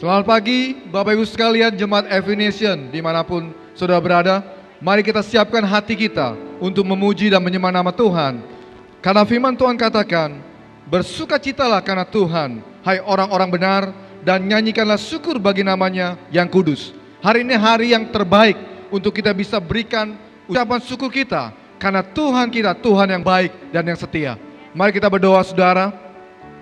Selamat pagi Bapak Ibu sekalian Jemaat Evination dimanapun saudara berada. Mari kita siapkan hati kita untuk memuji dan menyembah nama Tuhan. Karena firman Tuhan katakan, bersukacitalah karena Tuhan, hai orang-orang benar, dan nyanyikanlah syukur bagi namanya yang kudus. Hari ini hari yang terbaik untuk kita bisa berikan ucapan syukur kita, karena Tuhan kita Tuhan yang baik dan yang setia. Mari kita berdoa saudara.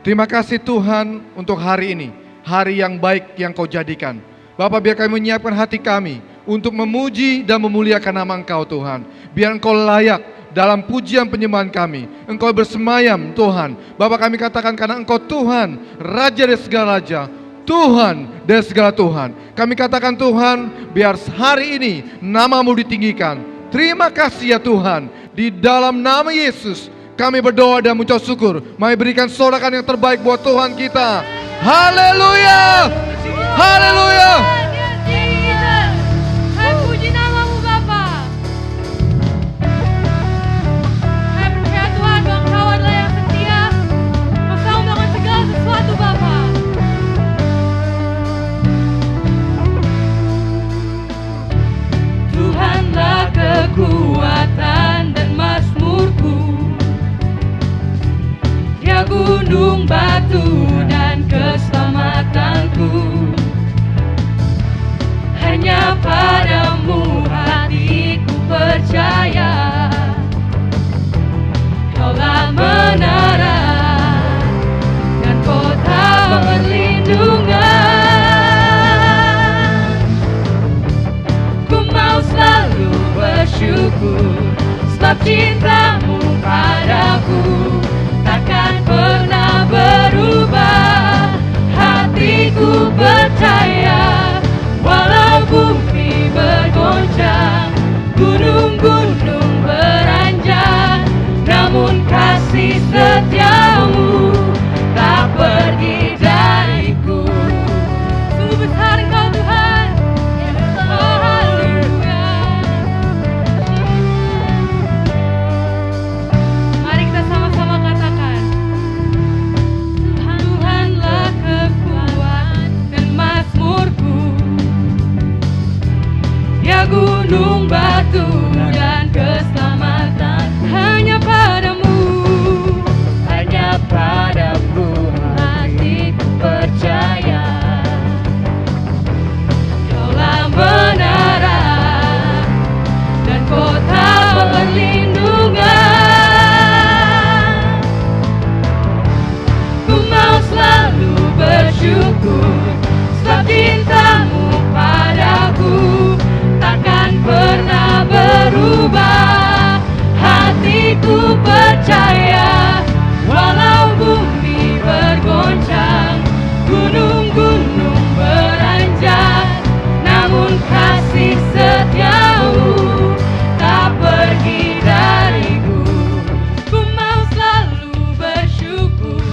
Terima kasih Tuhan untuk hari ini, hari yang baik yang Kau jadikan. Bapak, biar kami menyiapkan hati kami untuk memuji dan memuliakan nama Engkau Tuhan. Biar Engkau layak dalam pujian penyembahan kami. Engkau bersemayam Tuhan. Bapak, kami katakan karena Engkau Tuhan, Raja dari segala Raja, Tuhan dari segala Tuhan. Kami katakan Tuhan, biar hari ini nama-Mu ditinggikan. Terima kasih ya Tuhan. Di dalam nama Yesus kami berdoa dan mengucap syukur. Mari berikan sorakan yang terbaik buat Tuhan kita. Haleluya! Haleluya! Kami puji nama-Mu Bapa. Kami percaya Tuhan bahwa Engkau adalah yang setia. Kau selalu melakukan segala sesuatu Bapa. Tuhanlah kekuatan dan mazmurku, Dia gunung batu dan keselamatanku. Hanya padamu hatiku percaya, Kaulah menara dan kota perlindungan. Ku mau selalu bersyukur sebab cinta-Mu padaku takkan pernah berubah. Hatiku percaya, walau bumi bergoncang, gunung-gunung beranjak, namun kasih setia-Mu tak pergi dariku. Sungguh besar Engkau Tuhan. Oh, haleluya. Mari kita sama-sama katakan, Tuhanlah kekuatan dan mazmurku, Dia gunung batu dan keselamatan. Hanya padamu hatiku percaya, Kaulah menara dan kota perlindungan. Ku mau selalu bersyukur sebab cinta-Mu padaku takkan pernah berubah. Hatiku percaya, walau bumi bergoncang, gunung-gunung beranjak, namun kasih setia-Mu tak pergi dariku. Ku mau selalu bersyukur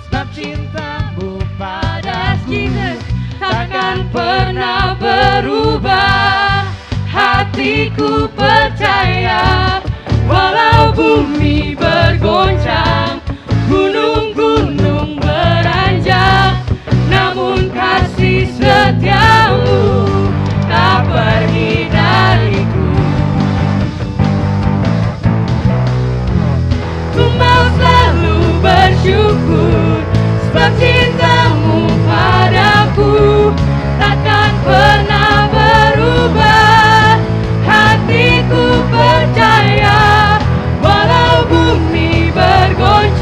sebab cinta-Mu pada Jesus takkan pernah berubah. Hatiku percaya, walau bumi bergoncang, gunung-gunung beranjak, namun kasih setia-Mu tak pergi dariku. Ku mau selalu bersyukur sebab cinta-Mu padaku takkan pernah berubah. Hatiku percaya, walau bumi bergoncang,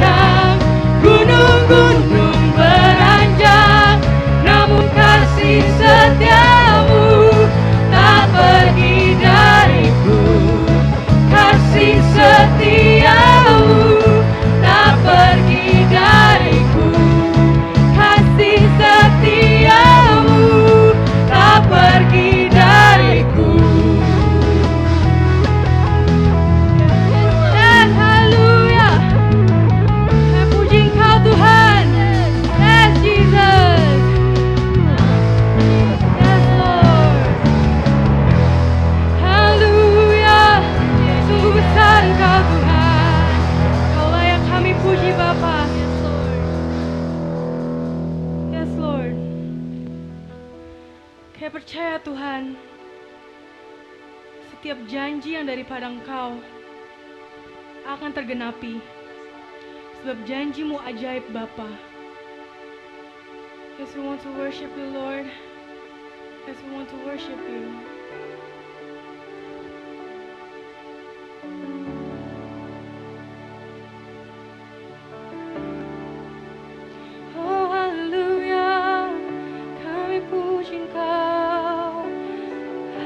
Kami percaya Tuhan, setiap janji yang daripada Engkau akan tergenapi. Sebab janji-Mu ajaib Bapa. Yes, we want to worship you, Lord. Yes, we want to worship you. Oh, haleluya, kami puji Engkau.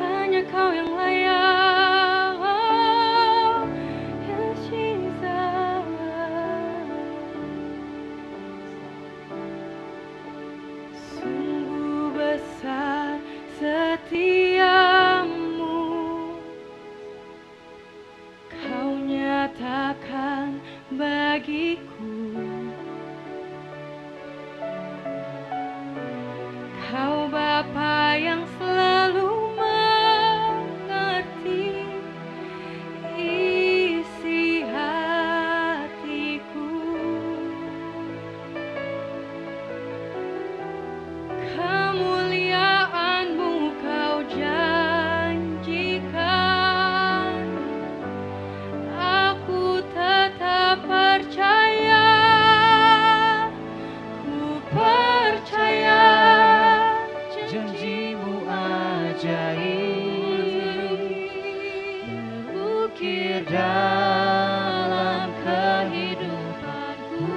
Hanya Kau yang layak. Oh, yes, Jesus. Sungguh besar setiamu, Kau nyatakan bagiku. Kau Bapa yang selalu mengerti isi hatiku. Kemuliaan-Mu Kau janjikan, aku tetap percaya, ku percaya Janji-Mu ajaib terukir dalam kehidupanku.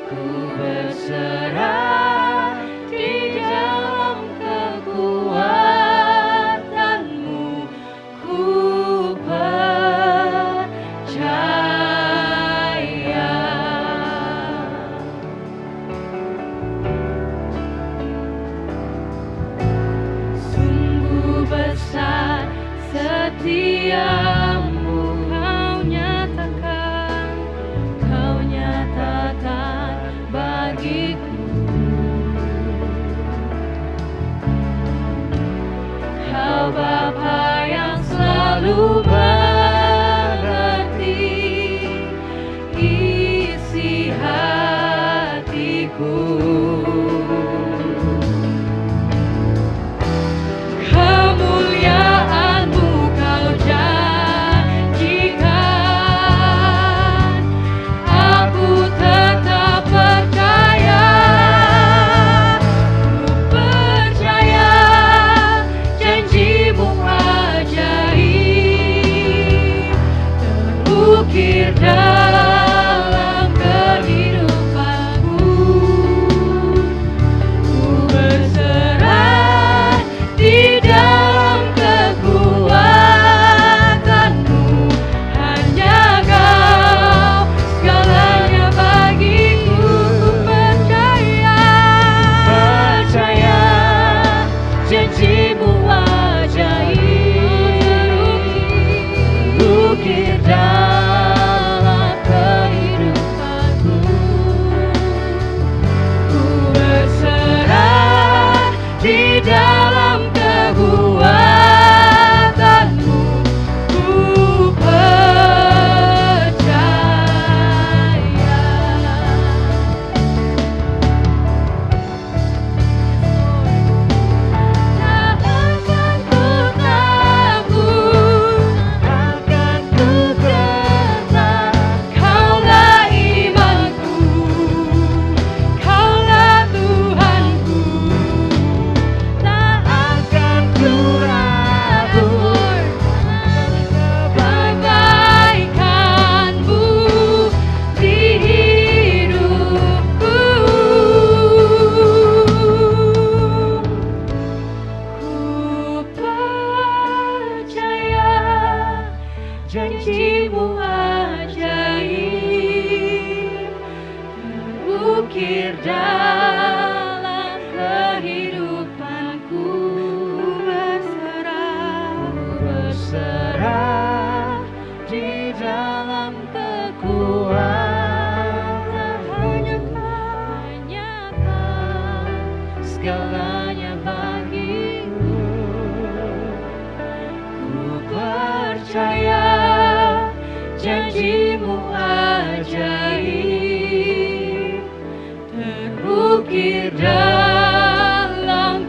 Ku berserah di dalam kekuatan-Mu. Ku percaya. Sungguh besar setiamu, Kau nyatakan bagiku. Kau Bapa yang selalu mengerti isi hatiku. Kemuliaan-Mu Kau janjikan, aku tetap percaya, ku percaya janji-Mu ajaib terukir dalam kehidupanku. Ku berserah di dalam kekuatan-Mu. Hanya Kau segalanya bagiku. Ku percaya janji-Mu ajaib terukir dalam kehidupanku. Ku berserah di dalam kekuatan-Mu. Ku percaya. Takkan ku takut, takkan ku gentar. Kaulah imanku, Kaulah Tuhanku. Tak akan ku ragu kebaikan-Mu di hidupku. Ku percaya janji-Mu ajaib terukir dalam kehidupanku. Berserah di dalam kekuatan. Hanya Kau segalanya bagiku. Ku percaya janji-Mu ajaib terukir dalam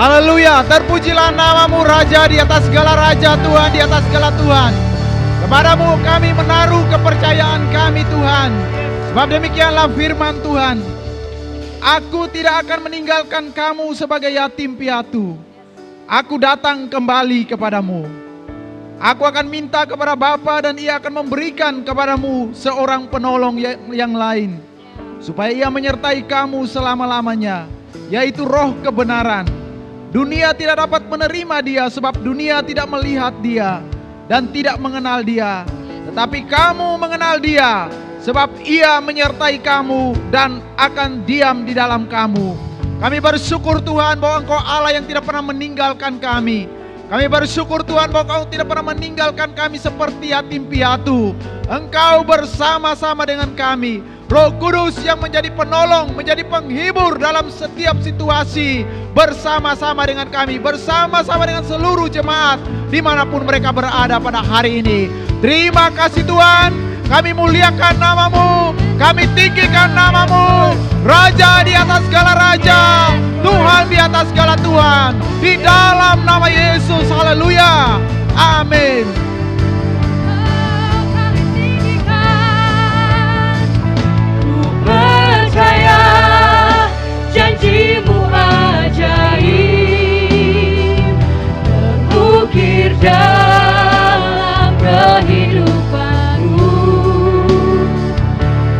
Haleluya, terpujilah namamu Raja di atas segala raja, Tuhan di atas segala Tuhan. Kepadamu kami menaruh kepercayaan kami Tuhan. Sebab demikianlah firman Tuhan. Aku tidak akan meninggalkan kamu sebagai yatim piatu. Aku datang kembali kepadamu. Aku akan minta kepada Bapa dan Ia akan memberikan kepadamu seorang penolong yang lain, supaya Ia menyertai kamu selama-lamanya, yaitu Roh kebenaran. Dunia tidak dapat menerima Dia sebab dunia tidak melihat Dia dan tidak mengenal Dia. Tetapi kamu mengenal Dia sebab Ia menyertai kamu dan akan diam di dalam kamu. Kami bersyukur Tuhan bahwa Engkau Allah yang tidak pernah meninggalkan kami. Kami bersyukur Tuhan bahwa Engkau tidak pernah meninggalkan kami seperti yatim piatu. Engkau bersama-sama dengan kami. Roh Kudus yang menjadi penolong, menjadi penghibur dalam setiap situasi. Bersama-sama dengan kami, bersama-sama dengan seluruh jemaat dimanapun mereka berada pada hari ini. Terima kasih Tuhan, kami muliakan namamu, kami tinggikan namamu. Raja di atas segala raja, Tuhan di atas segala Tuhan. Di dalam nama Yesus, haleluya, amin. Kami tinggikan, ku percaya janjimu ajaib, mengukir dalam kehidupanku.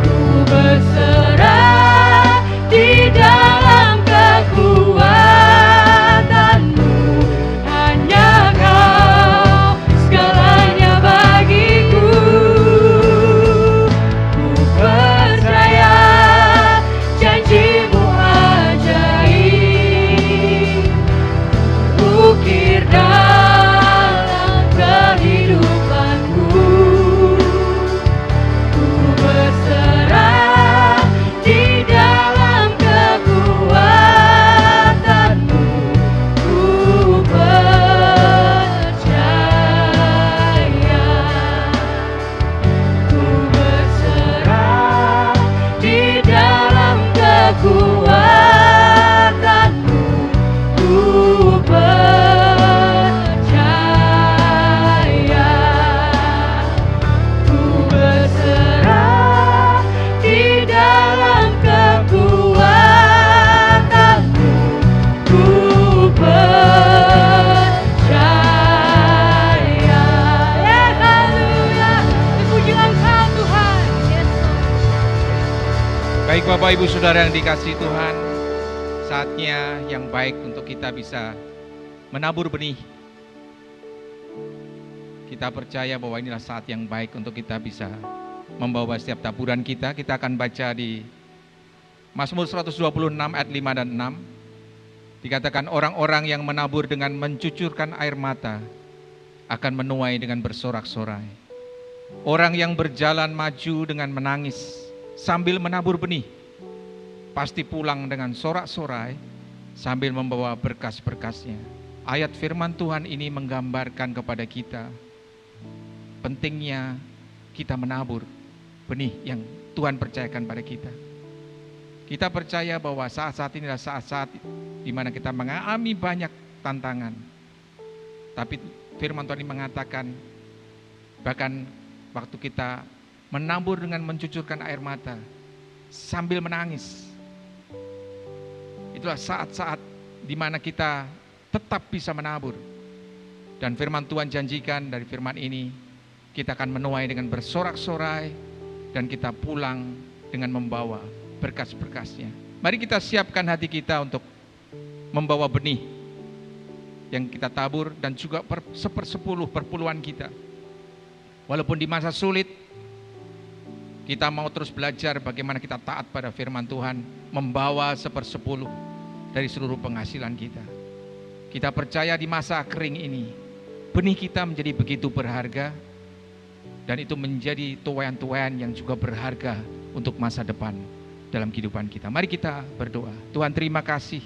Ku berserah di dalam kekuatanmu, hanya Kau segalanya bagiku. Ku percaya janjimu ajaib, mengukir dalam kehidupanku. Ku berserah di dalam kekuatanmu. Ku percaya, ku berserah di dalam kekuatanmu. Ku percaya, ku berserah di dalam kekuatanmu. Ku percaya. Ya haleluya, terpujilah Engkau Tuhan Yesus. Baik Bapak Ibu Saudara yang dikasihi Tuhan, saatnya yang baik untuk kita bisa menabur benih. Kita percaya bahwa inilah saat yang baik untuk kita bisa membawa setiap taburan kita. Kita akan baca di Mazmur 126 ayat 5 dan 6. Dikatakan orang-orang yang menabur dengan mencucurkan air mata akan menuai dengan bersorak-sorai. Orang yang berjalan maju dengan menangis sambil menabur benih pasti pulang dengan sorak-sorai sambil membawa berkas-berkasnya. Ayat firman Tuhan ini menggambarkan kepada kita pentingnya kita menabur benih yang Tuhan percayakan pada kita. Kita percaya bahwa saat-saat inilah saat-saat di mana kita mengalami banyak tantangan. Tapi firman Tuhan ini mengatakan bahkan waktu kita menabur dengan mencucurkan air mata sambil menangis, itulah saat-saat di mana kita tetap bisa menabur. Dan firman Tuhan janjikan dari firman ini, kita akan menuai dengan bersorak-sorai dan kita pulang dengan membawa berkas-berkasnya. Mari kita siapkan hati kita untuk membawa benih yang kita tabur dan juga sepersepuluh perpuluhan kita. Walaupun di masa sulit, kita mau terus belajar bagaimana kita taat pada firman Tuhan, membawa sepersepuluh dari seluruh penghasilan kita. Kita percaya di masa kering ini, benih kita menjadi begitu berharga, dan itu menjadi tuaian-tuaian yang juga berharga untuk masa depan dalam kehidupan kita. Mari kita berdoa. Tuhan, terima kasih.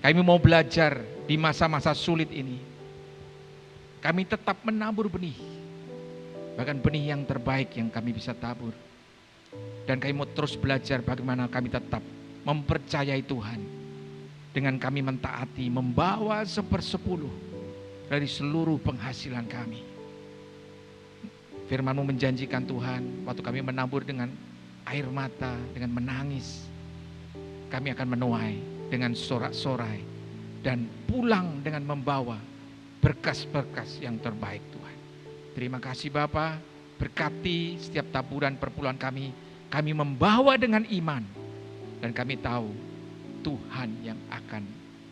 Kami mau belajar di masa-masa sulit ini. Kami tetap menabur benih, bahkan benih yang terbaik yang kami bisa tabur. Dan kami mau terus belajar bagaimana kami tetap mempercayai Tuhan. dengan kami mentaati, membawa 1/10 dari seluruh penghasilan kami. Firman-Mu menjanjikan Tuhan, waktu kami menabur dengan air mata, dengan menangis, kami akan menuai dengan sorak-sorai dan pulang dengan membawa berkas-berkas yang terbaik Tuhan. Terima kasih Bapa, berkati setiap taburan perpuluhan kami membawa dengan iman, dan kami tahu Tuhan yang akan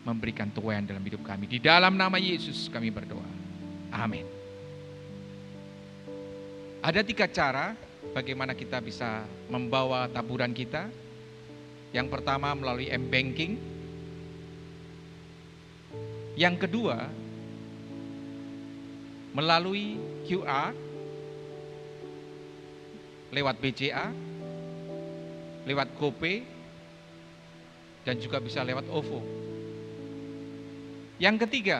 memberikan tuaian dalam hidup kami. Di dalam nama Yesus kami berdoa. Amin. Ada 3 cara bagaimana kita bisa membawa taburan kita. Yang pertama melalui M-Banking. Yang kedua melalui QR, lewat BCA, lewat GoPay, dan juga bisa lewat OVO. Yang ketiga,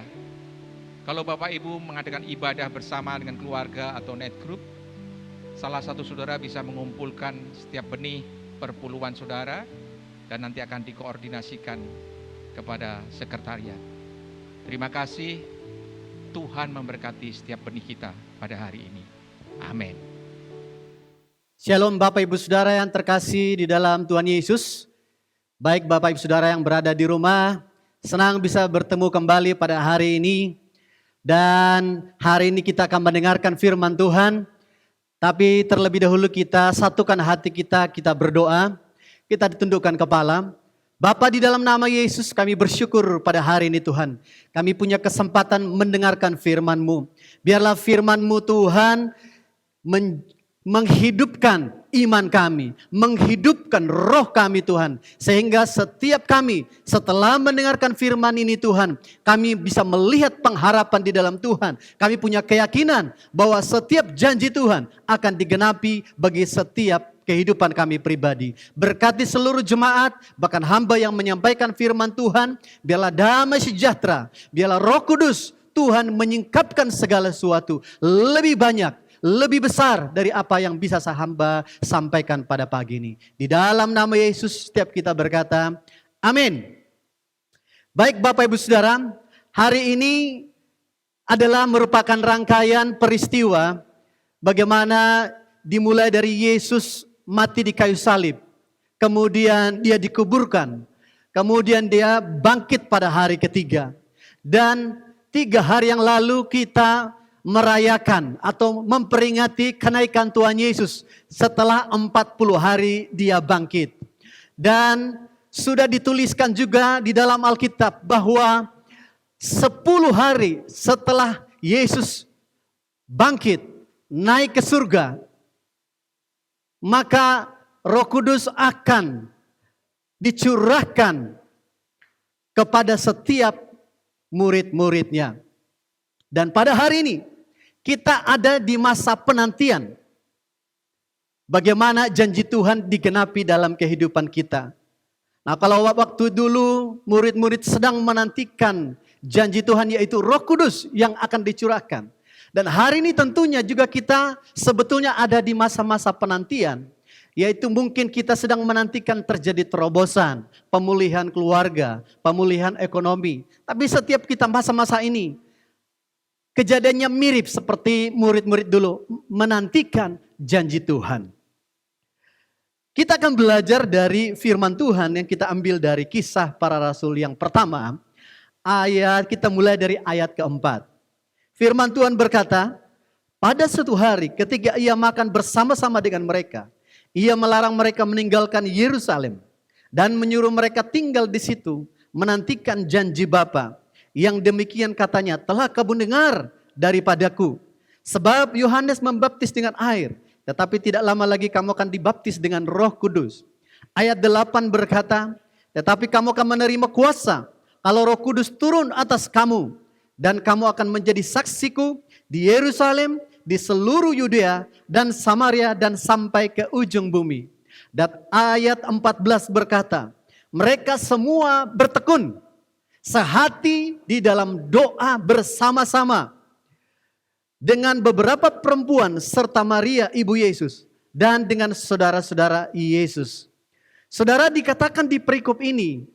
kalau Bapak Ibu mengadakan ibadah bersama dengan keluarga atau net group, salah satu saudara bisa mengumpulkan setiap benih perpuluhan saudara dan nanti akan dikoordinasikan kepada sekretariat. Terima kasih, Tuhan memberkati setiap benih kita pada hari ini. Amin. Shalom Bapak Ibu Saudara yang terkasih di dalam Tuhan Yesus. Baik Bapak Ibu Saudara yang berada di rumah, senang bisa bertemu kembali pada hari ini. Dan hari ini kita akan mendengarkan firman Tuhan. Tapi terlebih dahulu kita satukan hati kita, kita berdoa. Kita ditundukkan kepala. Bapa, di dalam nama Yesus kami bersyukur pada hari ini Tuhan. Kami punya kesempatan mendengarkan firman-Mu. Biarlah firman-Mu Tuhan menghidupkan iman kami, menghidupkan roh kami Tuhan. Sehingga setiap kami setelah mendengarkan firman ini Tuhan, kami bisa melihat pengharapan di dalam Tuhan. Kami punya keyakinan bahwa setiap janji Tuhan akan digenapi bagi setiap kehidupan kami pribadi. Berkati seluruh jemaat, bahkan hamba yang menyampaikan firman Tuhan. Biarlah damai sejahtera, biarlah Roh Kudus Tuhan menyingkapkan segala sesuatu lebih banyak, lebih besar dari apa yang bisa hamba sampaikan pada pagi ini. Di dalam nama Yesus setiap kita berkata, amin. Baik Bapak Ibu Saudara, hari ini adalah merupakan rangkaian peristiwa bagaimana dimulai dari Yesus mati di kayu salib, kemudian dia dikuburkan, kemudian dia bangkit pada hari ketiga. Dan 3 hari yang lalu kita merayakan atau memperingati kenaikan Tuhan Yesus setelah 40 hari dia bangkit. Dan sudah dituliskan juga di dalam Alkitab bahwa 10 hari setelah Yesus bangkit, naik ke surga, maka Roh Kudus akan dicurahkan kepada setiap murid-muridnya. Dan pada hari ini kita ada di masa penantian. Bagaimana janji Tuhan digenapi dalam kehidupan kita. Nah, kalau waktu dulu murid-murid sedang menantikan janji Tuhan, yaitu Roh Kudus yang akan dicurahkan. Dan hari ini tentunya juga kita sebetulnya ada di masa-masa penantian. Yaitu mungkin kita sedang menantikan terjadi terobosan, pemulihan keluarga, pemulihan ekonomi. Tapi setiap kita masa-masa ini, kejadiannya mirip seperti murid-murid dulu, menantikan janji Tuhan. Kita akan belajar dari firman Tuhan yang kita ambil dari Kisah Para Rasul yang pertama. Kita mulai dari ayat keempat. Firman Tuhan berkata, pada suatu hari ketika ia makan bersama-sama dengan mereka, ia melarang mereka meninggalkan Yerusalem dan menyuruh mereka tinggal di situ, menantikan janji Bapa. Yang demikian katanya, telah kamu dengar daripadaku. Sebab Yohanes membaptis dengan air, tetapi tidak lama lagi kamu akan dibaptis dengan Roh Kudus. Ayat 8 berkata, tetapi kamu akan menerima kuasa kalau Roh Kudus turun atas kamu, dan kamu akan menjadi saksiku di Yerusalem, di seluruh Yudea dan Samaria dan sampai ke ujung bumi. Dan ayat 14 berkata, mereka semua bertekun sehati di dalam doa bersama-sama dengan beberapa perempuan serta Maria ibu Yesus dan dengan saudara-saudara Yesus. Saudara, dikatakan di perikop ini,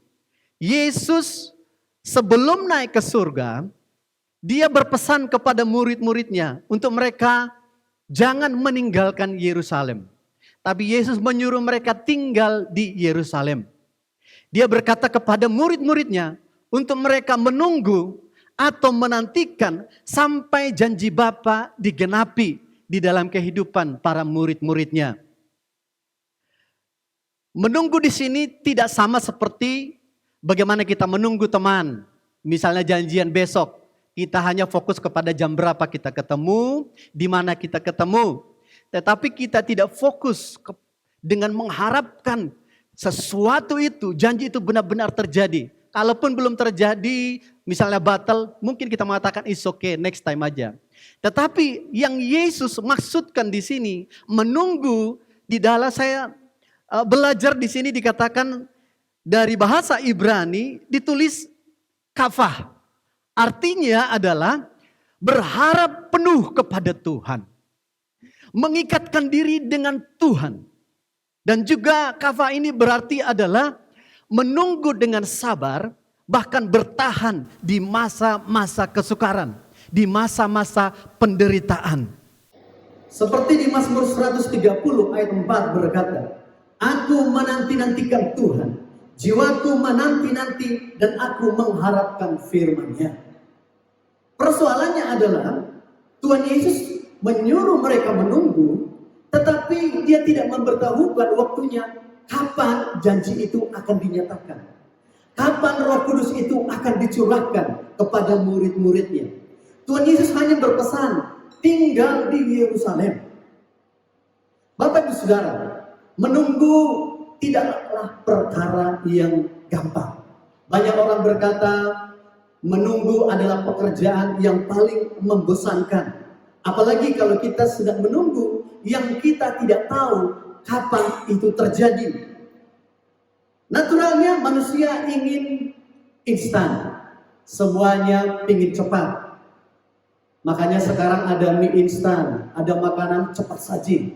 Yesus sebelum naik ke surga, dia berpesan kepada murid-muridnya untuk mereka jangan meninggalkan Yerusalem. Tapi Yesus menyuruh mereka tinggal di Yerusalem. Dia berkata kepada murid-muridnya untuk mereka menunggu atau menantikan sampai janji Bapa digenapi di dalam kehidupan para murid-muridnya. Menunggu di sini tidak sama seperti bagaimana kita menunggu teman. Misalnya janjian besok, kita hanya fokus kepada jam berapa kita ketemu, di mana kita ketemu. Tetapi kita tidak fokus dengan mengharapkan sesuatu itu, janji itu benar-benar terjadi. Kalaupun belum terjadi, misalnya batal, mungkin kita mengatakan it's okay, next time aja. Tetapi yang Yesus maksudkan di sini, menunggu di dalam saya belajar di sini dikatakan dari bahasa Ibrani ditulis kafah. Artinya adalah berharap penuh kepada Tuhan. Mengikatkan diri dengan Tuhan. Dan juga kafah ini berarti adalah menunggu dengan sabar, bahkan bertahan di masa-masa kesukaran, di masa-masa penderitaan. Seperti di Mazmur 130 ayat 4 berkata, aku menanti-nantikan Tuhan, jiwaku menanti-nanti dan aku mengharapkan firman-Nya. Persoalannya adalah Tuhan Yesus menyuruh mereka menunggu, tetapi dia tidak memberitahukan waktunya kapan janji itu akan dinyatakan. Kapan Roh Kudus itu akan dicurahkan kepada murid-muridnya. Tuhan Yesus hanya berpesan, tinggal di Yerusalem. Bapak Ibu Saudara, menunggu tidaklah perkara yang gampang. Banyak orang berkata, menunggu adalah pekerjaan yang paling membosankan. Apalagi kalau kita sedang menunggu yang kita tidak tahu kapan itu terjadi. Naturalnya manusia ingin instan. Semuanya ingin cepat. Makanya sekarang ada mie instan, ada makanan cepat saji.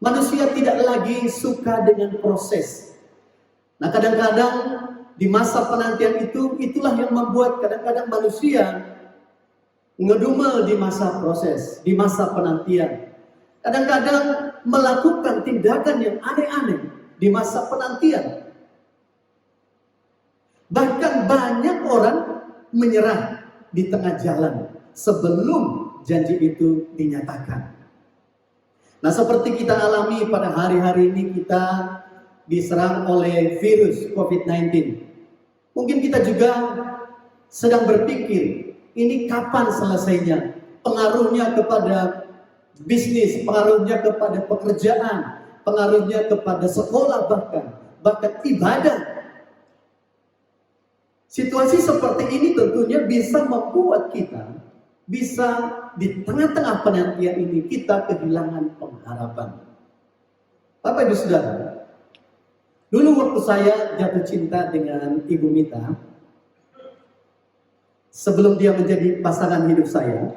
Manusia tidak lagi suka dengan proses. Nah kadang-kadang di masa penantian itu, itulah yang membuat kadang-kadang manusia ngedumel di masa proses, di masa penantian. Kadang-kadang melakukan tindakan yang aneh-aneh di masa penantian. Bahkan banyak orang menyerah di tengah jalan sebelum janji itu dinyatakan. Nah seperti kita alami pada hari-hari ini, kita diserang oleh virus COVID-19. Mungkin kita juga sedang berpikir, ini kapan selesainya? Pengaruhnya kepada bisnis, pengaruhnya kepada pekerjaan, pengaruhnya kepada sekolah, bahkan ibadah. Situasi seperti ini tentunya bisa membuat kita, bisa di tengah-tengah penantian ini kita kehilangan pengharapan. Bapak Ibu Saudara, dulu waktu saya jatuh cinta dengan Ibu Mita, sebelum dia menjadi pasangan hidup saya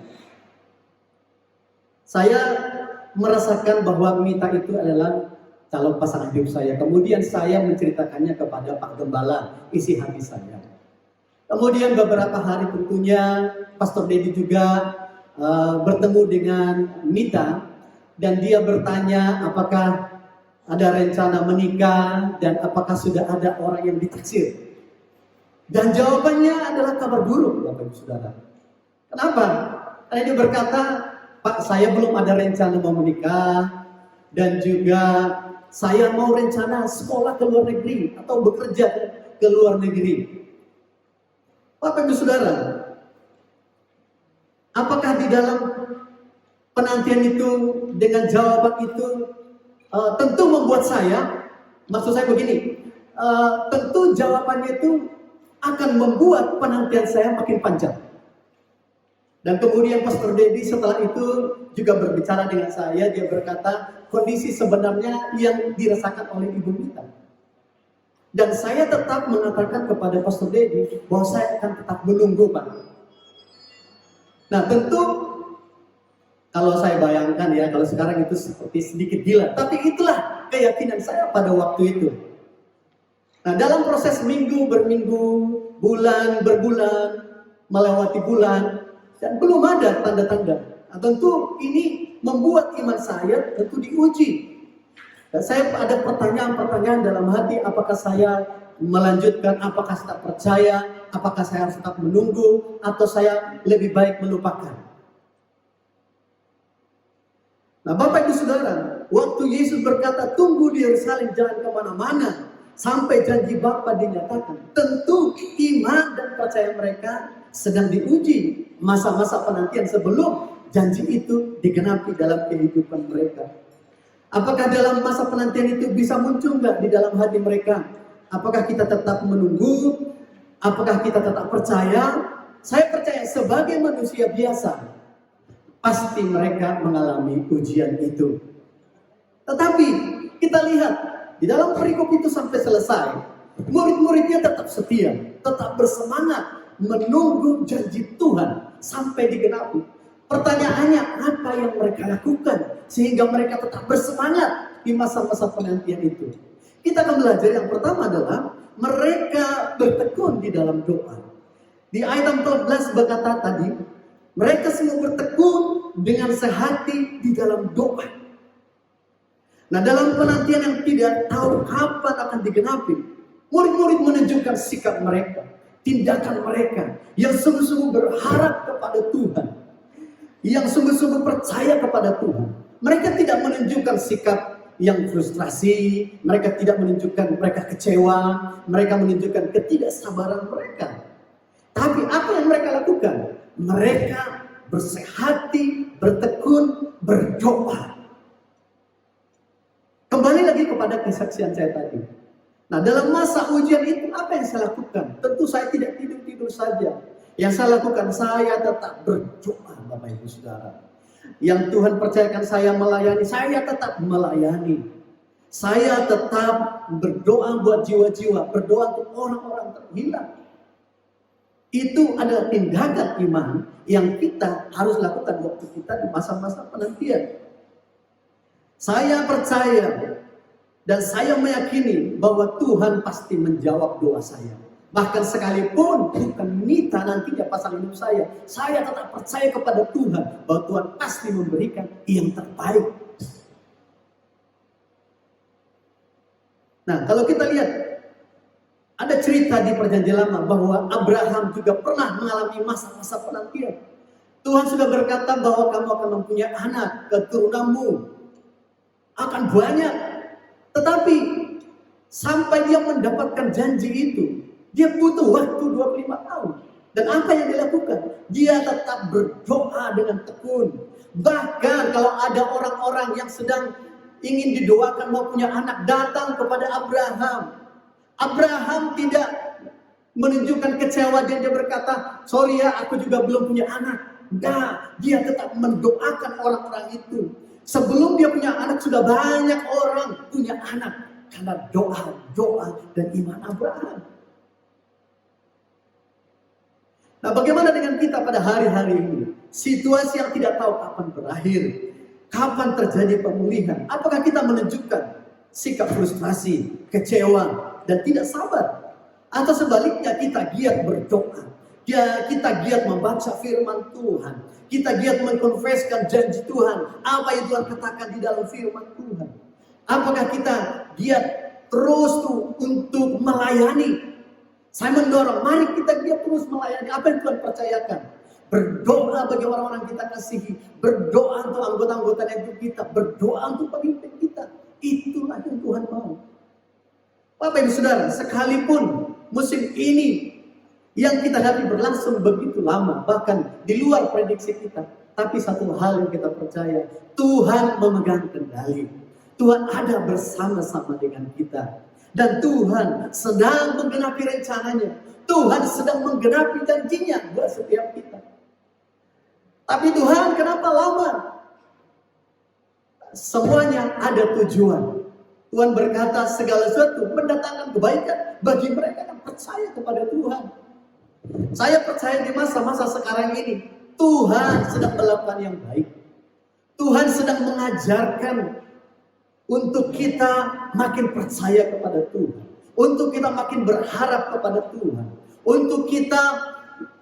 merasakan bahwa Mita itu adalah calon pasangan hidup saya. Kemudian saya menceritakannya kepada Pak Gembala, isi hati saya. Kemudian beberapa hari tentunya Pastor Dedi juga bertemu dengan Mita, dan dia bertanya apakah ada rencana menikah dan apakah sudah ada orang yang ditaksir. Dan jawabannya adalah kabar buruk, Bapak Ibu Saudara. Kenapa? Karena dia berkata, Pak, saya belum ada rencana mau menikah, dan juga saya mau rencana sekolah ke luar negeri atau bekerja ke luar negeri. Bapak Ibu Saudara, apakah di dalam penantian itu dengan jawaban itu tentu membuat saya, maksud saya begini, tentu jawabannya itu akan membuat penantian saya makin panjang. Dan kemudian Pastor Dedi setelah itu juga berbicara dengan saya, dia berkata kondisi sebenarnya yang dirasakan oleh Ibu Mita. Dan saya tetap mengatakan kepada Pastor Dedi bahwa saya akan tetap menunggu, Pak. Nah tentu kalau saya bayangkan ya, kalau sekarang itu seperti sedikit gila. Tapi itulah keyakinan saya pada waktu itu. Nah, dalam proses minggu berminggu, bulan berbulan, melewati bulan, dan belum ada tanda-tanda. Nah, tentu ini membuat iman saya tentu diuji. Dan saya ada pertanyaan-pertanyaan dalam hati, apakah saya melanjutkan, apakah saya percaya, apakah saya harus tetap menunggu, atau saya lebih baik melupakan. Nah, Bapak Ibu Saudara, waktu Yesus berkata, tunggu di Yerusalem, jangan kemana-mana, sampai janji Bapa dinyatakan. Tentu iman dan percaya mereka sedang diuji masa-masa penantian sebelum janji itu digenapi dalam kehidupan mereka. Apakah dalam masa penantian itu bisa muncul nggak di dalam hati mereka? Apakah kita tetap menunggu? Apakah kita tetap percaya? Saya percaya sebagai manusia biasa, pasti mereka mengalami ujian itu. Tetapi kita lihat di dalam perikop itu sampai selesai, murid-muridnya tetap setia, tetap bersemangat menunggu janji Tuhan sampai digenapi. Pertanyaannya, apa yang mereka lakukan sehingga mereka tetap bersemangat di masa-masa penantian itu? Kita akan belajar yang pertama adalah mereka bertekun di dalam doa. Di ayat 14 berkata tadi, mereka semua bertekun dengan sehati di dalam doa. Nah, dalam penantian yang tidak tahu kapan akan digenapi, murid-murid menunjukkan sikap mereka, tindakan mereka yang sungguh-sungguh berharap kepada Tuhan, yang sungguh-sungguh percaya kepada Tuhan. Mereka tidak menunjukkan sikap yang frustrasi, mereka tidak menunjukkan mereka kecewa, mereka menunjukkan ketidaksabaran mereka. Tapi apa yang mereka lakukan? Mereka bersehati, bertekun, berdoa. Kembali lagi kepada kesaksian saya tadi. Nah, dalam masa ujian itu apa yang saya lakukan? Tentu saya tidak tidur-tidur saja. Yang saya lakukan, saya tetap berdoa, Bapak Ibu Saudara. Yang Tuhan percayakan saya melayani, saya tetap melayani. Saya tetap berdoa buat jiwa-jiwa, berdoa untuk orang-orang terhilang. Itu adalah tindakan iman yang kita harus lakukan waktu kita di masa-masa penantian. Saya percaya dan saya meyakini bahwa Tuhan pasti menjawab doa saya. Bahkan sekalipun bukan minta nantinya pasal hidup saya tetap percaya kepada Tuhan bahwa Tuhan pasti memberikan yang terbaik. Nah, kalau kita lihat ada cerita di Perjanjian Lama bahwa Abraham juga pernah mengalami masa-masa penantian. Tuhan sudah berkata bahwa kamu akan mempunyai anak, keturunanmu akan banyak. Tetapi sampai dia mendapatkan janji itu, dia butuh waktu 25 tahun. Dan apa yang dilakukan? Dia tetap berdoa dengan tekun. Bahkan kalau ada orang-orang yang sedang ingin didoakan mau punya anak, datang kepada Abraham. Abraham tidak menunjukkan kecewa dan dia berkata, sorry ya, aku juga belum punya anak. Enggak, dia tetap mendoakan orang-orang itu. Sebelum dia punya anak, sudah banyak orang punya anak. Karena doa dan iman Abraham. Nah, bagaimana dengan kita pada hari-hari ini? Situasi yang tidak tahu kapan berakhir. Kapan terjadi pemulihan? Apakah kita menunjukkan sikap frustrasi, kecewa, dan tidak sabar? Atau sebaliknya kita giat berdoa, kita giat membaca firman Tuhan, kita giat mengkonfeskan janji Tuhan, apa yang Tuhan katakan di dalam firman Tuhan. Apakah kita giat terus untuk melayani? Saya mendorong, mari kita giat terus melayani apa yang Tuhan percayakan. Berdoa bagi orang-orang kita kasihi, berdoa untuk anggota-anggota hidup kita, berdoa untuk pemimpin kita. Itulah yang Tuhan mau. Bapak Ibu Saudara, sekalipun musim ini yang kita hadapi berlangsung begitu lama, bahkan di luar prediksi kita, tapi satu hal yang kita percaya, Tuhan memegang kendali. Tuhan ada bersama-sama dengan kita. Dan Tuhan sedang menggenapi rencananya. Tuhan sedang menggenapi janjinya buat setiap kita. Tapi Tuhan kenapa lama? Semuanya ada tujuan. Tuhan berkata segala sesuatu mendatangkan kebaikan bagi mereka yang percaya kepada Tuhan. Saya percaya di masa-masa sekarang ini Tuhan sedang melakukan yang baik. Tuhan sedang mengajarkan untuk kita makin percaya kepada Tuhan. untuk kita makin berharap kepada Tuhan, untuk kita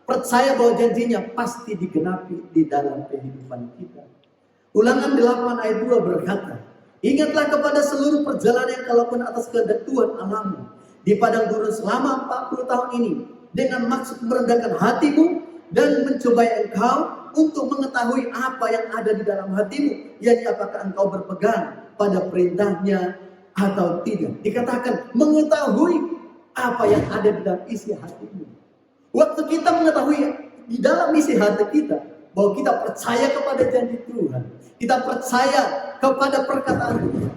percaya bahwa janjinya pasti digenapi di dalam kehidupan kita. Ulangan 8 ayat 2 berkata, ingatlah kepada seluruh perjalanan yang kau lakukan atas kehendak Tuhan Allahmu di padang gurun selama 40 tahun ini, dengan maksud merendahkan hatimu dan mencobai engkau untuk mengetahui apa yang ada di dalam hatimu, yakni apakah engkau berpegang pada perintahnya atau tidak. Dikatakan mengetahui apa yang ada di dalam isi hatimu. Waktu kita mengetahui di dalam isi hati kita bahwa kita percaya kepada janji Tuhan, kita percaya kepada perkataan Tuhan,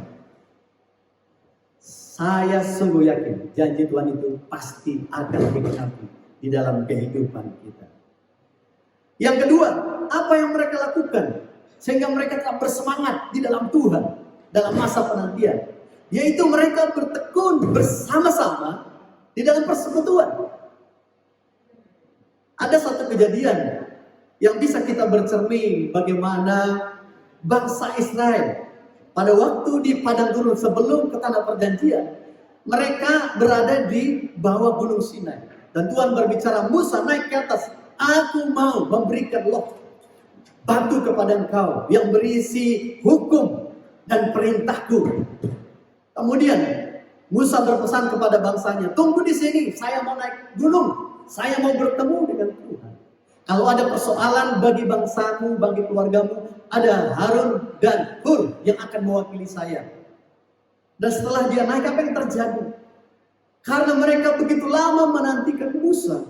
saya sungguh yakin janji Tuhan itu pasti akan digenapi di dalam kehidupan kita. Yang kedua, apa yang mereka lakukan sehingga mereka tetap bersemangat di dalam Tuhan dalam masa penantian, yaitu mereka bertekun bersama-sama di dalam persekutuan. Ada satu kejadian yang bisa kita bercermin bagaimana bangsa Israel pada waktu di padang gurun sebelum ke tanah perjanjian, mereka berada di bawah gunung Sinai. Dan Tuhan berbicara, Musa naik ke atas, aku mau memberikan loh batu kepada engkau yang berisi hukum dan perintahku. Kemudian Musa berpesan kepada bangsanya, tunggu di sini, saya mau naik gunung, saya mau bertemu dengan Tuhan. Kalau ada persoalan bagi bangsamu, bagi keluargamu, ada Harun dan Hur yang akan mewakili saya. Dan setelah dia naik, apa yang terjadi? Karena mereka begitu lama menantikan Musa,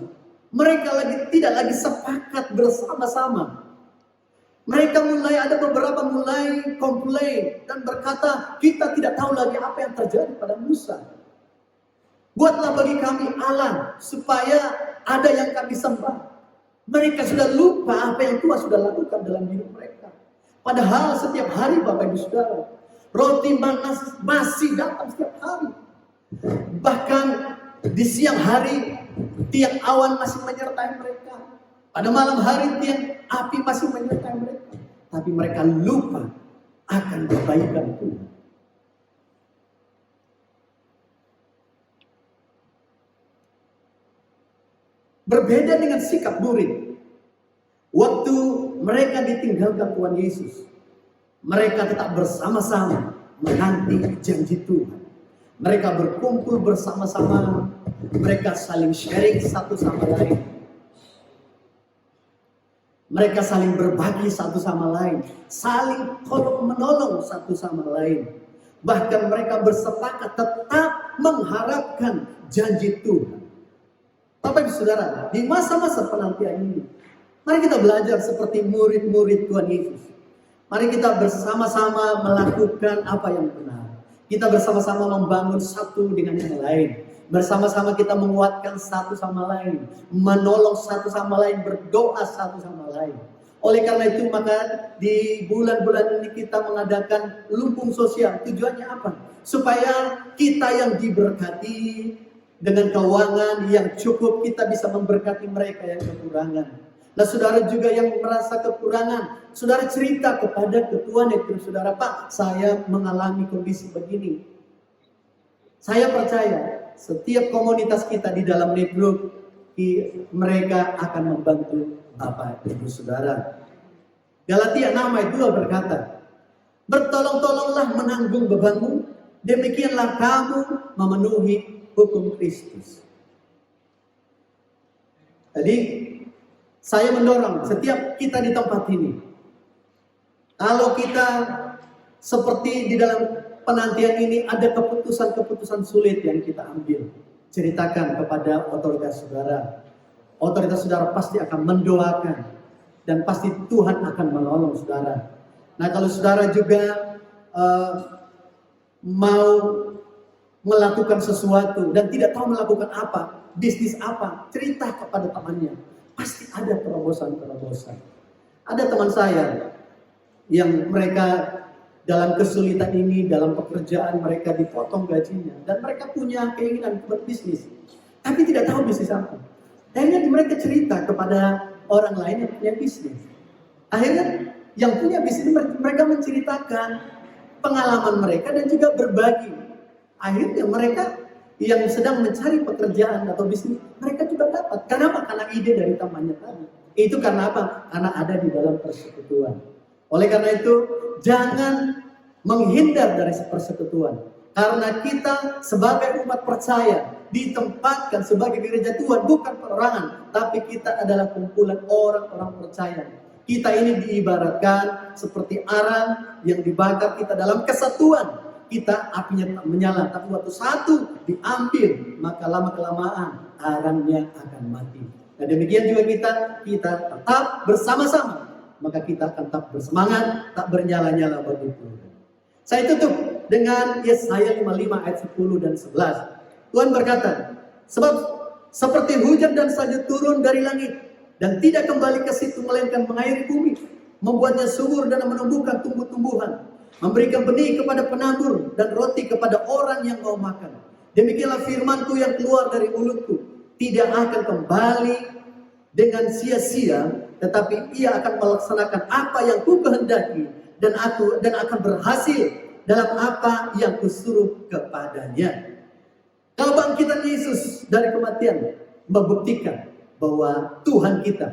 mereka tidak lagi sepakat bersama-sama. Mereka ada beberapa mulai komplain dan berkata, kita tidak tahu lagi apa yang terjadi pada Musa. Buatlah bagi kami Allah supaya ada yang kami sembah. Mereka sudah lupa apa yang Tuhan sudah lakukan dalam hidup mereka. Padahal setiap hari Bapak Ibu Saudara, roti manas masih datang setiap hari. Bahkan di siang hari tiang awan masih menyertai mereka. Pada malam hari tiang api masih menyertai mereka. Tapi mereka lupa akan kebaikan Tuhan. Berbeda dengan sikap murid. Waktu mereka ditinggalkan Tuhan Yesus, mereka tetap bersama-sama menanti janji Tuhan. Mereka berkumpul bersama-sama, mereka saling sharing satu sama lain. Mereka saling berbagi satu sama lain, saling tolong-menolong satu sama lain. Bahkan mereka bersepakat tetap mengharapkan janji Tuhan. Bapak Ibu Saudara, di masa-masa penantian ini, mari kita belajar seperti murid-murid Tuhan Yesus. Mari kita bersama-sama melakukan apa yang benar. Kita bersama-sama membangun satu dengan yang lain. Bersama-sama kita menguatkan satu sama lain, menolong satu sama lain, berdoa satu sama lain. Oleh karena itu maka di bulan-bulan ini kita mengadakan lumbung sosial. Tujuannya apa? Supaya kita yang diberkati dengan keuangan yang cukup, kita bisa memberkati mereka yang kekurangan. Nah saudara juga yang merasa kekurangan, saudara cerita kepada ketua network saudara, Pak, saya mengalami kondisi begini. Saya percaya setiap komunitas kita di dalam network, mereka akan membantu Bapak Ibu Saudara. Galatia 6 ayat 2 berkata, bertolong-tolonglah menanggung bebanmu, demikianlah kamu memenuhi hukum Kristus. Jadi saya mendorong setiap kita di tempat ini, kalau kita seperti di dalam penantian ini ada keputusan-keputusan sulit yang kita ambil, ceritakan kepada otoritas saudara. Otoritas saudara pasti akan mendoakan dan pasti Tuhan akan menolong saudara. Nah kalau saudara juga mau melakukan sesuatu dan tidak tahu melakukan apa, bisnis apa, cerita kepada temannya. Pasti ada terobosan-terobosan. Ada teman saya yang mereka dalam kesulitan ini, dalam pekerjaan mereka dipotong gajinya. Dan mereka punya keinginan berbisnis. Tapi tidak tahu bisnis apa. Akhirnya mereka cerita kepada orang lain yang punya bisnis. Akhirnya yang punya bisnis mereka menceritakan pengalaman mereka dan juga berbagi. Akhirnya mereka yang sedang mencari pekerjaan atau bisnis, mereka juga dapat. Kenapa? Karena ide dari temannya tadi. Itu karena apa? Karena ada di dalam persekutuan. Oleh karena itu, jangan menghindar dari persekutuan. Karena kita sebagai umat percaya ditempatkan sebagai gereja Tuhan, bukan perorangan, tapi kita adalah kumpulan orang-orang percaya. Kita ini diibaratkan seperti arang yang dibakar kita dalam kesatuan. Kita apinya tak menyala, tapi waktu satu diambil, maka lama-kelamaan arangnya akan mati. Nah demikian juga kita tetap bersama-sama, maka kita akan tetap bersemangat, tak bernyala-nyala bagi Tuhan. Saya tutup dengan Yesaya 55 ayat 10 dan 11. Tuhan berkata, sebab seperti hujan dan salju turun dari langit dan tidak kembali ke situ melainkan mengairi bumi, membuatnya subur dan menumbuhkan tumbuh-tumbuhan, memberikan benih kepada penabur dan roti kepada orang yang mau makan. Demikianlah firmanku yang keluar dari mulutku, tidak akan kembali dengan sia-sia, tetapi ia akan melaksanakan apa yang ku kehendaki dan akan berhasil dalam apa yang kusuruh kepadanya. Kalau bangkitan Yesus dari kematian membuktikan bahwa Tuhan kita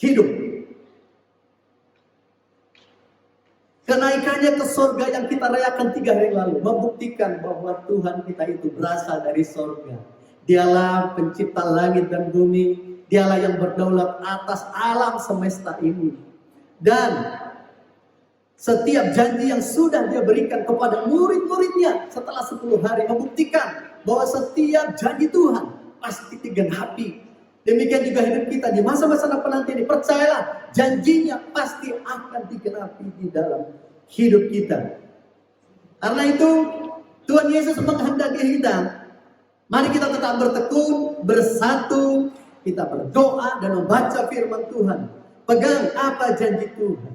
hidup. Kenaikannya ke sorga yang kita rayakan 3 hari lalu membuktikan bahwa Tuhan kita itu berasal dari sorga. Dialah pencipta langit dan bumi, dialah yang berdaulat atas alam semesta ini. Dan setiap janji yang sudah dia berikan kepada murid-muridnya setelah 10 hari membuktikan bahwa setiap janji Tuhan pasti digenapi. Demikian juga hidup kita di masa-masa penanti ini. Percayalah, janjinya pasti akan digenapi di dalam hidup kita. Karena itu Tuhan Yesus menghendaki kita, mari kita tetap bertekun, bersatu, kita berdoa dan membaca firman Tuhan. Pegang apa janji Tuhan.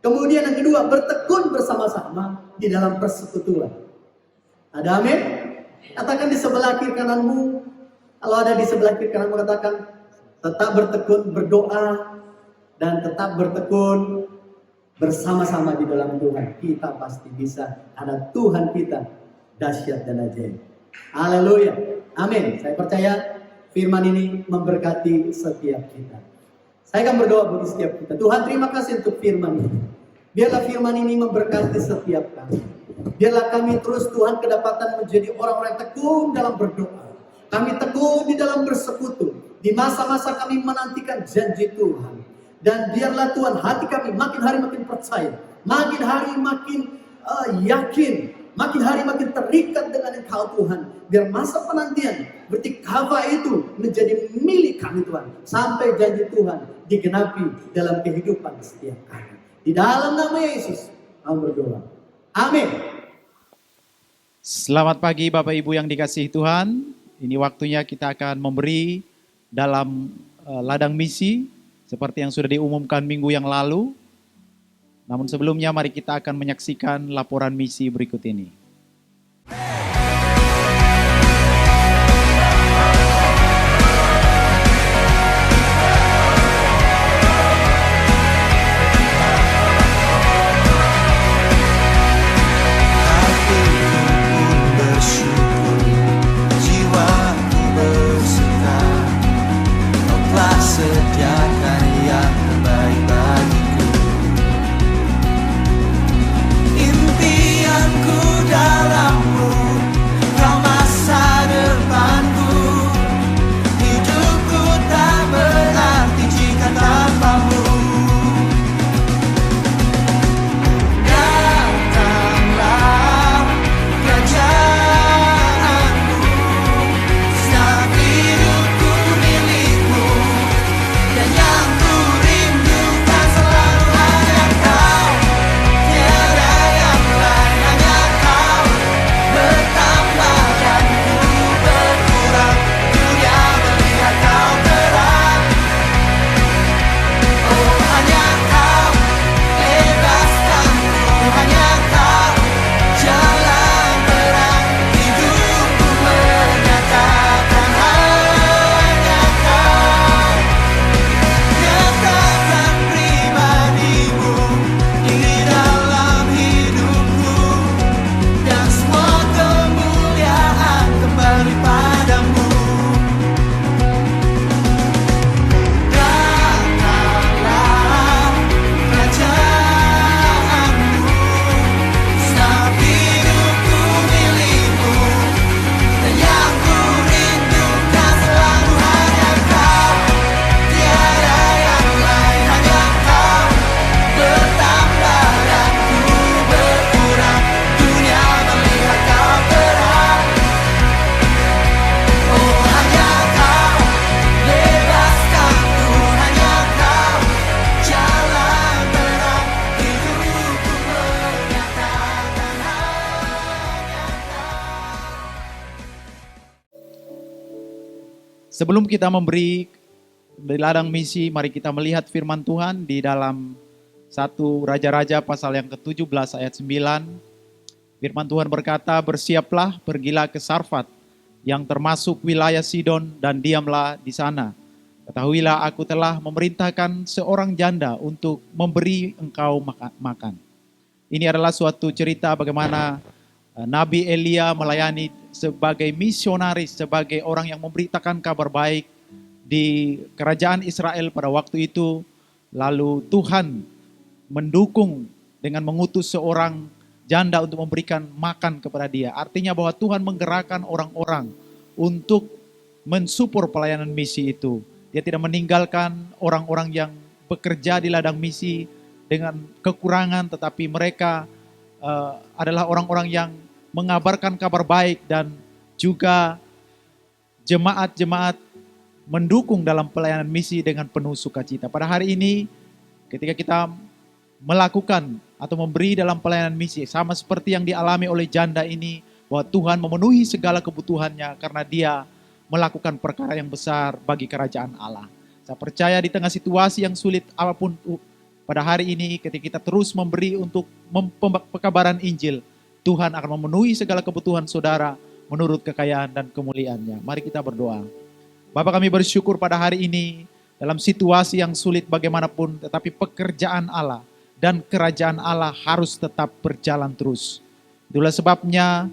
Kemudian yang kedua, bertekun bersama-sama di dalam persekutuan. Ada amin? Katakan di sebelah kiri kananmu, kalau ada di sebelah kiri kananmu katakan, tetap bertekun, berdoa, dan tetap bertekun bersama-sama di dalam Tuhan. Kita pasti bisa, ada Tuhan kita dahsyat dan ajaib. Haleluya. Amin. Saya percaya firman ini memberkati setiap kita. Saya akan berdoa bagi setiap kita. Tuhan, terima kasih untuk firman ini. Biarlah firman ini memberkati setiap kami. Biarlah kami terus Tuhan kedapatan menjadi orang-orang tekun dalam berdoa. Kami tekun di dalam bersekutu. Di masa-masa kami menantikan janji Tuhan. Dan biarlah Tuhan hati kami makin hari makin percaya. Makin hari makin yakin. Makin hari makin terikat dengan Engkau Tuhan. Biar masa penantian bertikava itu menjadi milik kami Tuhan. Sampai janji Tuhan digenapi dalam kehidupan setiap kami. Di dalam nama Yesus kami berdoa. Amin. Selamat pagi Bapak Ibu yang dikasihi Tuhan. Ini waktunya kita akan memberi dalam ladang misi seperti yang sudah diumumkan minggu yang lalu. Namun sebelumnya mari kita akan menyaksikan laporan misi berikut ini. Sediakan yang terbaik bagiku. Impianku dan Sebelum kita memberi di ladang misi, mari kita melihat firman Tuhan di dalam 1 Raja-Raja pasal yang ke-17 ayat 9. Firman Tuhan berkata, bersiaplah, pergilah ke Sarfat, yang termasuk wilayah Sidon, dan diamlah di sana. Ketahuilah aku telah memerintahkan seorang janda untuk memberi engkau makan. Ini adalah suatu cerita bagaimana Nabi Elia melayani sebagai misionaris, sebagai orang yang memberitakan kabar baik di kerajaan Israel pada waktu itu. Lalu Tuhan mendukung dengan mengutus seorang janda untuk memberikan makan kepada dia. Artinya bahwa Tuhan menggerakkan orang-orang untuk mensupport pelayanan misi itu. Dia tidak meninggalkan orang-orang yang bekerja di ladang misi dengan kekurangan, tetapi mereka adalah orang-orang yang mengabarkan kabar baik dan juga jemaat-jemaat mendukung dalam pelayanan misi dengan penuh sukacita. Pada hari ini ketika kita melakukan atau memberi dalam pelayanan misi, sama seperti yang dialami oleh janda ini, bahwa Tuhan memenuhi segala kebutuhannya karena dia melakukan perkara yang besar bagi kerajaan Allah. Saya percaya di tengah situasi yang sulit apapun pada hari ini, ketika kita terus memberi untuk pekabaran Injil, Tuhan akan memenuhi segala kebutuhan saudara menurut kekayaan dan kemuliaannya. Mari kita berdoa. Bapa, kami bersyukur pada hari ini dalam situasi yang sulit bagaimanapun, tetapi pekerjaan Allah dan kerajaan Allah harus tetap berjalan terus. Itulah sebabnya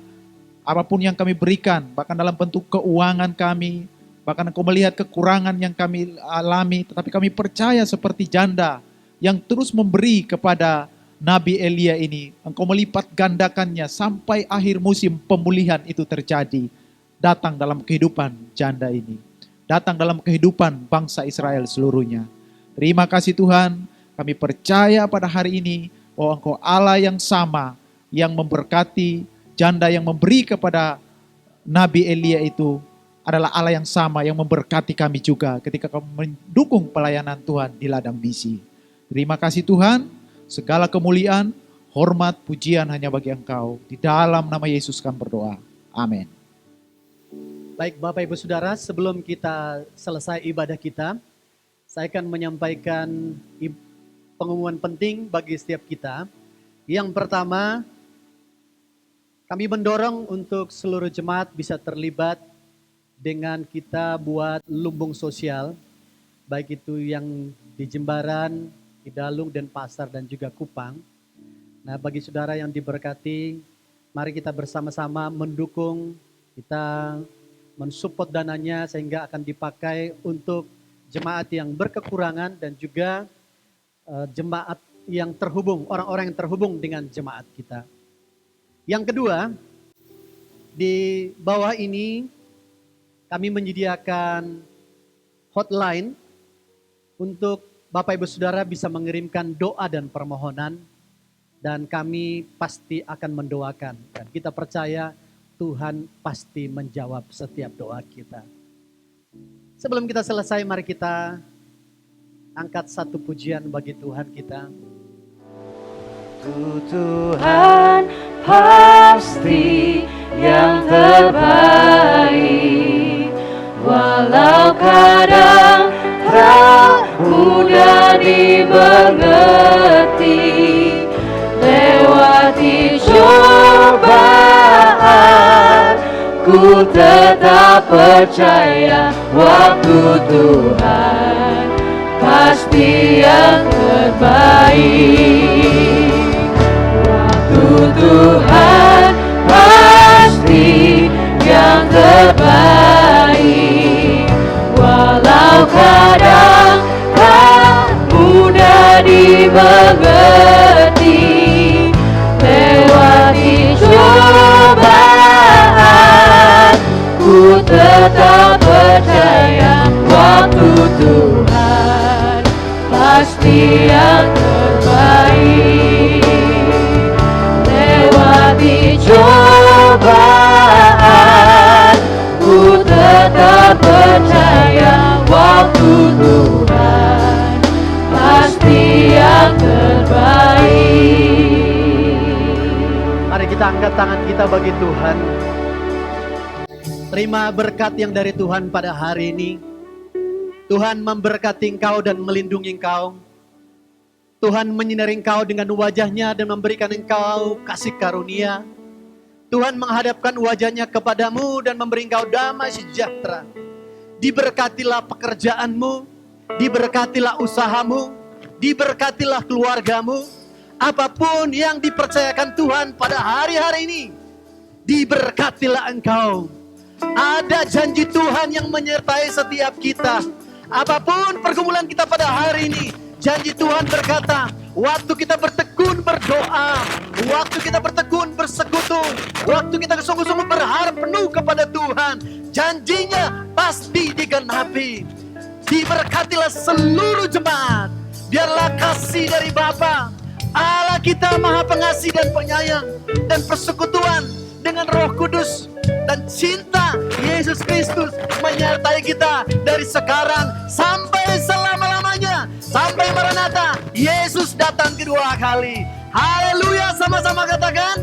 apapun yang kami berikan, bahkan dalam bentuk keuangan kami, bahkan Engkau melihat kekurangan yang kami alami, tetapi kami percaya seperti janda yang terus memberi kepada Nabi Elia ini, Engkau melipat gandakannya sampai akhir musim pemulihan itu terjadi. Datang dalam kehidupan janda ini, datang dalam kehidupan bangsa Israel seluruhnya. Terima kasih Tuhan, kami percaya pada hari ini bahwa Engkau Allah yang sama, yang memberkati janda yang memberi kepada Nabi Elia itu adalah Allah yang sama yang memberkati kami juga ketika kami mendukung pelayanan Tuhan di ladang misi. Terima kasih Tuhan, segala kemuliaan, hormat, pujian hanya bagi Engkau. Di dalam nama Yesus kami berdoa. Amin. Baik Bapak Ibu Saudara, sebelum kita selesai ibadah kita, saya akan menyampaikan pengumuman penting bagi setiap kita. Yang pertama, kami mendorong untuk seluruh jemaat bisa terlibat dengan kita buat lumbung sosial, baik itu yang di Jembaran, Kidalung, Denpasar, dan juga Kupang. Nah, bagi saudara yang diberkati, mari kita bersama-sama mendukung, kita mensupport dananya sehingga akan dipakai untuk jemaat yang berkekurangan dan juga jemaat yang terhubung, orang-orang yang terhubung dengan jemaat kita. Yang kedua, di bawah ini kami menyediakan hotline untuk Bapak Ibu Saudara bisa mengirimkan doa dan permohonan, dan kami pasti akan mendoakan. Dan kita percaya Tuhan pasti menjawab setiap doa kita. Sebelum kita selesai, mari kita angkat satu pujian bagi Tuhan kita. Tuhan pasti yang terbaik, walau kadang tak mudah dimengerti, lewati cobaan, ku tetap percaya waktu Tuhan pasti yang terbaik. Tuhan pasti yang terbaik, walau kadang tak mudah dimengerti, lewati cobaan, ku tetap percaya waktu Tuhan pasti yang terbaik. Lewati cobaan, ku tetap percaya waktu Tuhan pasti yang terbaik. Mari kita angkat tangan kita bagi Tuhan. Terima berkat yang dari Tuhan pada hari ini. Tuhan memberkati engkau dan melindungi engkau. Tuhan menyinari engkau dengan wajahnya dan memberikan engkau kasih karunia. Tuhan menghadapkan wajahnya kepadamu dan memberi engkau damai sejahtera. Diberkatilah pekerjaanmu, diberkatilah usahamu, diberkatilah keluargamu. Apapun yang dipercayakan Tuhan pada hari-hari ini, diberkatilah engkau. Ada janji Tuhan yang menyertai setiap kita. Apapun pergumulan kita pada hari ini, janji Tuhan berkata, waktu kita bertekun berdoa, waktu kita bertekun bersekutu, waktu kita sungguh-sungguh berharap penuh kepada Tuhan, janjinya pasti digenapi. Diberkatilah seluruh jemaat. Biarlah kasih dari Bapa, Allah kita Maha Pengasih dan Penyayang, dan persekutuan dengan Roh Kudus dan cinta Yesus Kristus menyertai kita dari sekarang sampai selama-lamanya, sampai Maranatha Yesus datang kedua kali. Haleluya, sama-sama katakan